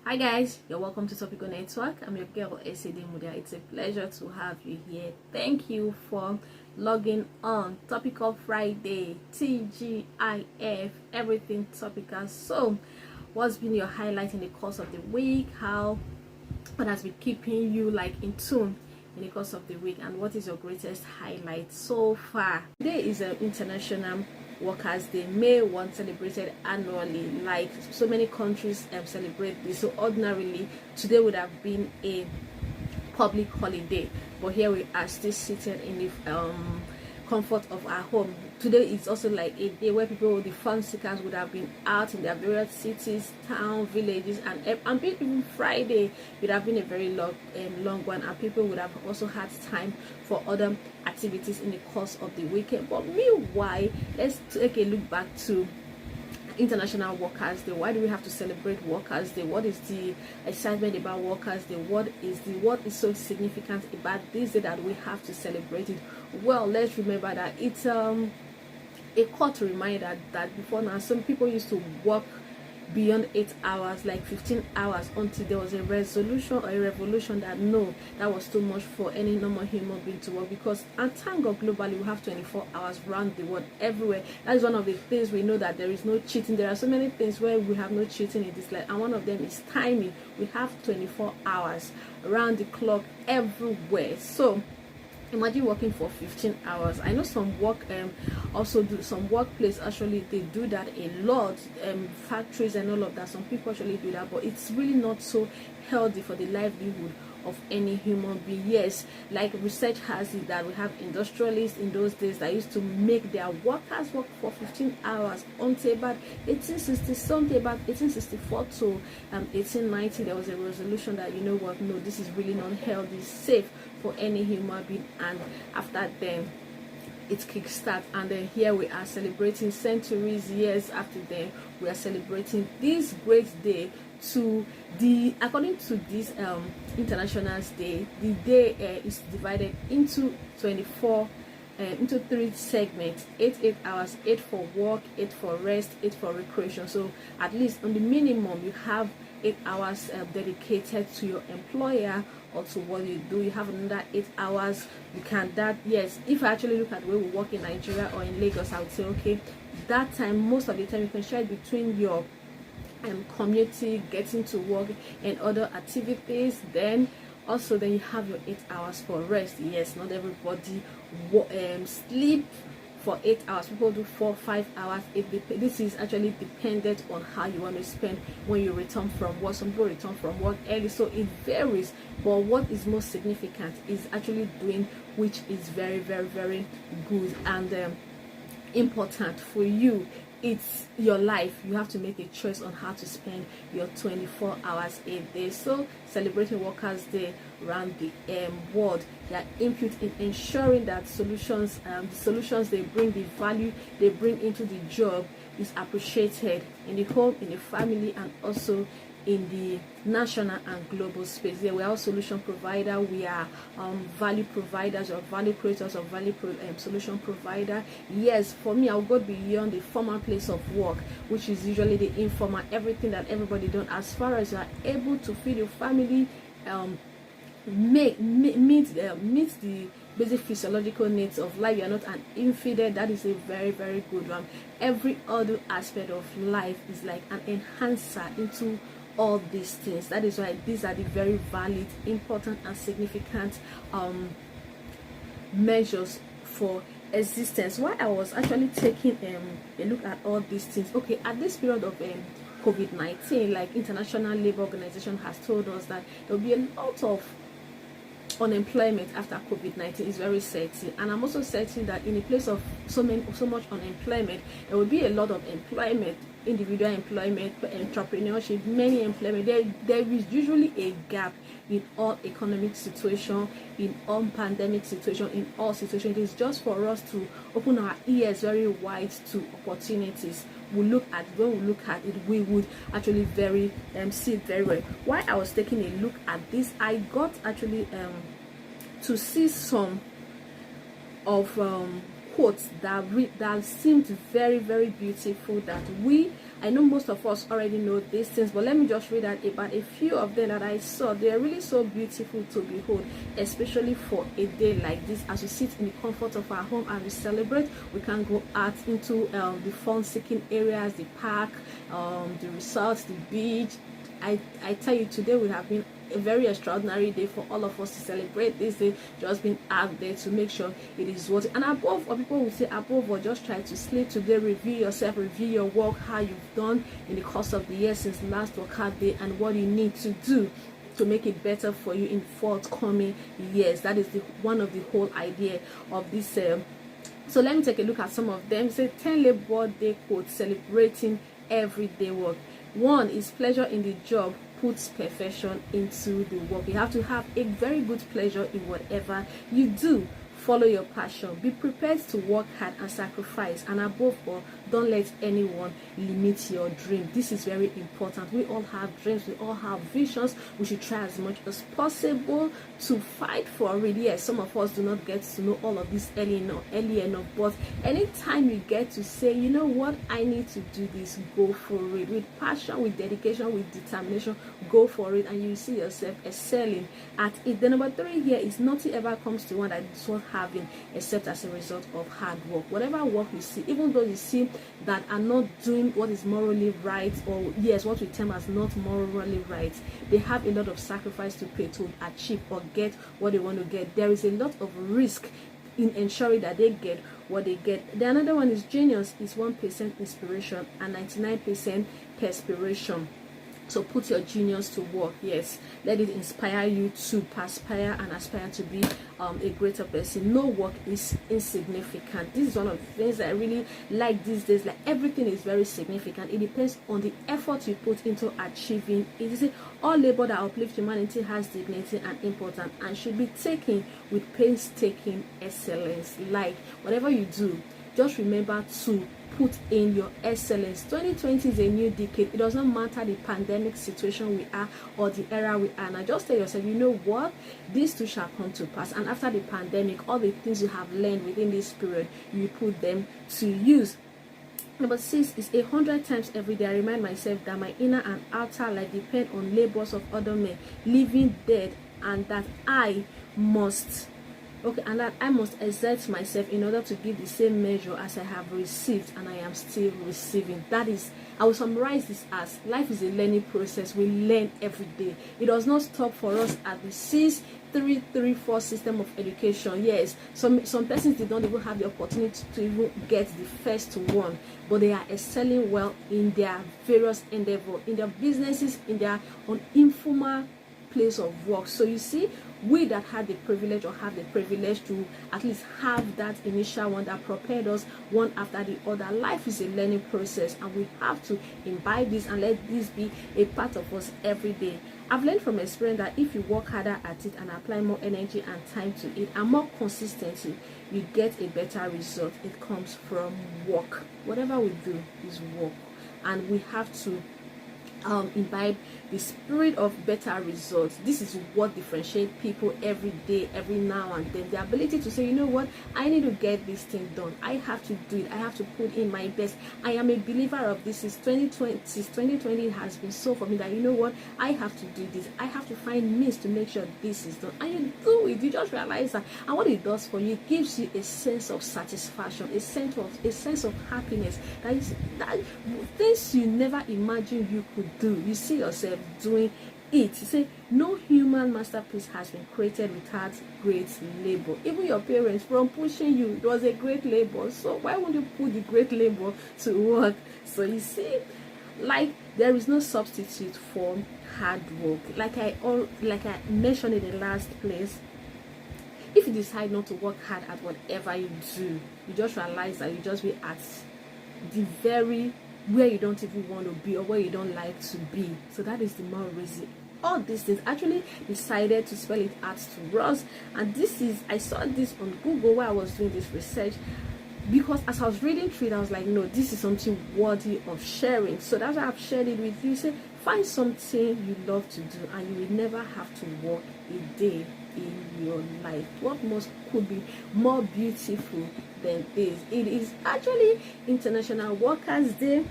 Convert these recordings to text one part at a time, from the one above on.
Hi guys, you're welcome to Topical Network. I'm your girl SAD Mudia. It's a pleasure to have you here. Thank you for logging on. Topical Friday, TGIF, everything topical. So, what's been your highlight in the course of the week? What has been keeping you in tune in the course of the week, and what is your greatest highlight so far? Today is an International Workers' Day, May 1, celebrated annually. Like so many countries celebrate this, so ordinarily today would have been a public holiday, but here we are still seated in the comfort of our home. Today is also like a day where the fun seekers would have been out in their various cities, town, villages, and even Friday would have been a very long one, and people would have also had time for other activities in the course of the weekend. But meanwhile, let's take a look back to International Workers' Day. Why do we have to celebrate Workers' Day? What is the excitement about Workers' Day? What is so significant about this day that we have to celebrate it? Well, let's remember that it's a core to reminder that before now some people used to work beyond 8 hours, like 15 hours, until there was a resolution or a revolution that no, that was too much for any normal human being to work. Because, and thank God, globally we have 24 hours around the world, everywhere. That is one of the things we know, that there is no cheating. There are so many things where we have no cheating in this life, and one of them is timing. We have 24 hours around the clock everywhere. So imagine working for 15 hours. I know some workplace actually they do that a lot, factories and all of that. Some people actually do that, but it's really not so healthy for the livelihood of any human being. Yes, like research has it that we have industrialists in those days that used to make their workers work for 15 hours until about 1860 something, about 1864 to 1890. There was a resolution that, you know what, no, this is really not healthy, safe for any human being. And after then it kickstart, and then here we are celebrating centuries years after then. We are celebrating this great day to the, according to this International Day, the day is divided into 24 into 3 segments: 8 hours, 8 for work, 8 for rest, 8 for recreation. So at least on the minimum you have 8 hours dedicated to your employer or to what you do. You have another 8 hours. You can, that, yes, if I actually look at where we work in Nigeria or in Lagos, I would say okay, that time, most of the time you can share it between your community, getting to work and other activities. Then also then you have your 8 hours for rest. Yes, not everybody sleep for 8 hours. People do 4-5 hours. This is actually dependent on how you want to spend when you return from work. Some people return from work early, so it varies. But what is most significant is actually doing, which is very, very, very good and important for you. It's your life. You have to make a choice on how to spend your 24 hours a day. So celebrating Workers' Day around the world, their input in ensuring that the solutions they bring, the value they bring into the job is appreciated in the home, in the family, and also in the national and global space. Yeah, we are solution provider. We are value providers, or value creators, or solution provider. Yes, for me, I'll go beyond the formal place of work, which is usually the informal, everything that everybody does. As far as you are able to feed your family, meet the basic physiological needs of life, you are not an infidel. That is a very, very good one. Every other aspect of life is like an enhancer into all these things. That is why these are the very valid, important, and significant measures for existence. While I was actually taking a look at all these things, okay, at this period of COVID-19, like International Labour Organization has told us that there will be a lot of unemployment after COVID-19. Is very certain, and I'm also certain that in a place of so much unemployment, there will be a lot of employment, individual employment, entrepreneurship, many employment. There is usually a gap in all economic situation, in all pandemic situation, in all situations. It is just for us to open our ears very wide to opportunities. When we look at it, we would actually see it very well. While I was taking a look at this, I got actually to see some of quotes that seemed very, very beautiful, that I know most of us already know these things, but let me just read out about a few of them that I saw. They are really so beautiful to behold, especially for a day like this, as we sit in the comfort of our home and we celebrate. We can go out into the fun-seeking areas, the park, the resorts, the beach. I tell you, today would have been a very extraordinary day for all of us to celebrate this day, just being out there to make sure it is worth it. And above, or people will say above all, just try to sleep today, review yourself, review your work, how you've done in the course of the year since last workout day, and what you need to do to make it better for you in forthcoming years. That is one of the whole idea of this. So let me take a look at some of them. Say 10 Labor Day quotes celebrating everyday work. 1 is pleasure in the job puts perfection into the work. You have to have a very good pleasure in whatever you do. Follow your passion. Be prepared to work hard and sacrifice. And above all, don't let anyone limit your dream. This is very important. We all have dreams. We all have visions. We should try as much as possible to fight for it. Yes, some of us do not get to know all of this early enough. But anytime you get to say, you know what, I need to do this, go for it. With passion, with dedication, with determination, go for it. And you see yourself excelling at it. The number 3 here is nothing ever comes to one that is worth having except as a result of hard work. Whatever work you see, even though you see that are not doing what is morally right, or yes, what we term as not morally right, they have a lot of sacrifice to pay to achieve or get what they want to get. There is a lot of risk in ensuring that they get what they get. The another one is genius is 1% inspiration and 99% perspiration. So put your genius to work. Yes, let it inspire you to perspire and aspire to be a greater person. No work is insignificant. This is one of the things that I really like these days. Like, everything is very significant. It depends on the effort you put into achieving it. Is all labor that uplifts humanity has dignity and importance and should be taken with painstaking excellence. Like, whatever you do, just remember to put in your excellence. 2020 is a new decade. It does not matter the pandemic situation we are or the era we are. Now just tell yourself, you know what, these two shall come to pass, and after the pandemic, all the things you have learned within this period, you put them to use. Number 6 is 100 times every day I remind myself that my inner and outer life depend on labors of other men, living dead, and that I must exert myself in order to give the same measure as I have received and I am still receiving. That is, I will summarize this as life is a learning process. We learn every day. It does not stop for us at the 6-3-3-4 system of education. Yes, some persons did not even have the opportunity to even get the first one, but they are excelling well in their various endeavors, in their businesses, in their informal place of work. So you see, we that had the privilege or have the privilege to at least have that initial one that prepared us one after the other. Life is a learning process, and we have to imbibe this and let this be a part of us every day. I've learned from experience that if you work harder at it and apply more energy and time to it and more consistency, you get a better result. It comes from work. Whatever we do is work, and we have to imbibe the spirit of better results. This is what differentiates people every day, every now and then. The ability to say, you know what, I need to get this thing done. I have to do it. I have to put in my best. I am a believer of this. Since 2020 has been so for me that, you know what, I have to do this. I have to find means to make sure this is done. And you do it. You just realize that. And what it does for you, it gives you a sense of satisfaction, a sense of happiness. That things you never imagined you could do. You see yourself doing it. You say no human masterpiece has been created without great labor. Even your parents, from pushing you, it was a great labor. So why won't you put the great labor to work? So you see, like, there is no substitute for hard work. Like I mentioned in the last place, if you decide not to work hard at whatever you do, you just realize that you just be at the very where you don't even want to be or where you don't like to be. So that is the moral reason. All these things actually decided to spell it out to us, and this is, I saw this on Google while I was doing this research. because as I was reading through it, I was like, no, this is something worthy of sharing. So that's why I've shared it with you. Say, find something you love to do, and you will never have to work a day in your life. What most could be more beautiful than this? It is actually International Workers' Day,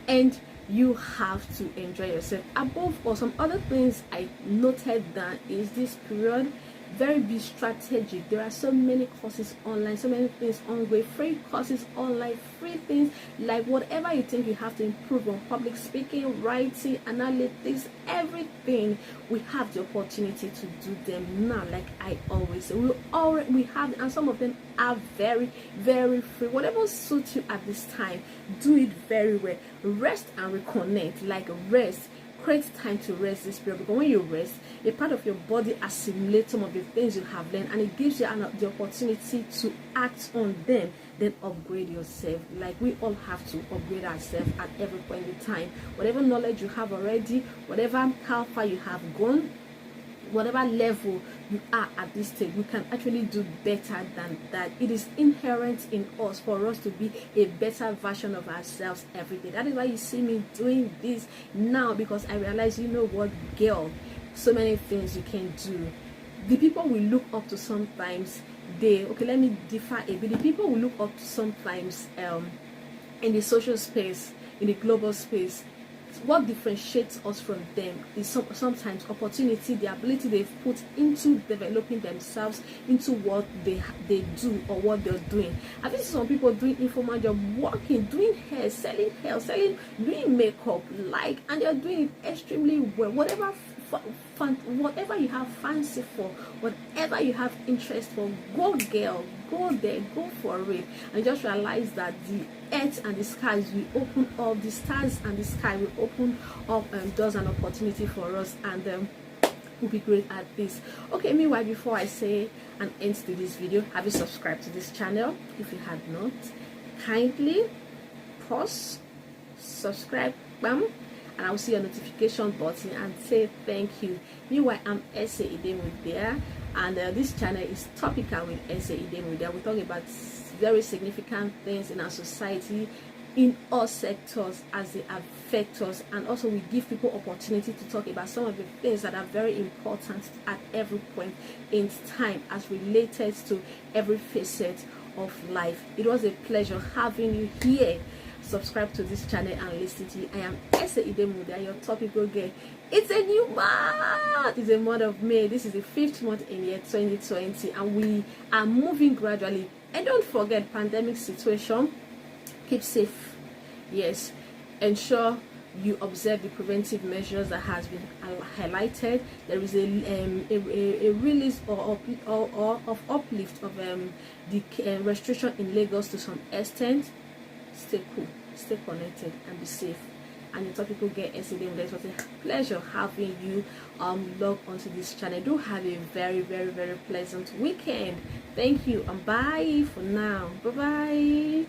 and you have to enjoy yourself. Above all, some other things I noted down is this period very be strategic. There are so many courses online, so many things ongoing, free courses online, free things, like whatever you think you have to improve on public speaking, writing, analytics, everything. We have the opportunity to do them now. Like I always say, we have, and some of them are very, very free. Whatever suits you at this time, do it very well. Rest and reconnect. Like rest, create time to rest this period, because when you rest, a part of your body assimilates some of the things you have learned, and it gives you the opportunity to act on them, then upgrade yourself. Like we all have to upgrade ourselves at every point in time. Whatever knowledge you have already, whatever how far you have gone, whatever level you are at this stage, we can actually do better than that. It is inherent in us for us to be a better version of ourselves every day. That is why you see me doing this now, because I realize, you know what, girl, so many things you can do. The people we look up to sometimes, let me differ a bit. The people we look up to sometimes in the social space, in the global space, what differentiates us from them is sometimes opportunity, the ability they've put into developing themselves into what they do or what they're doing. I've seen some people doing informal job, working, doing hair, selling, doing makeup, and they're doing it extremely well. Whatever whatever you have fancy for, whatever you have interest for, go girl, go there, go for it, and just realize that the earth and the skies will open up, the stars and the sky will open up doors and opportunity for us, and we'll be great at this. Okay, meanwhile, before I say an end to this video, have you subscribed to this channel? If you had not, kindly pause, subscribe, bam, and I'll see your notification button and say thank you. Meanwhile, I'm Ese Idemu there, and this channel is Topical with Ese Idemu there. We talk about very significant things in our society, in all sectors as they affect us, and also we give people opportunity to talk about some of the things that are very important at every point in time as related to every facet of life. It was a pleasure having you here. Subscribe to this channel and listen to you. I am Ese Idemu, your topical girl. It's a new month. It's a month of May. This is the 5th month in year 2020, and we are moving gradually. And don't forget, pandemic situation, keep safe. Yes, ensure you observe the preventive measures that has been highlighted. There is a release or of uplift of the restriction in Lagos to some extent. Stay cool, stay connected, and be safe. And your topical get SED. It was a pleasure having you log onto this channel. Do have a very, very, very pleasant weekend. Thank you, and bye for now. Bye bye.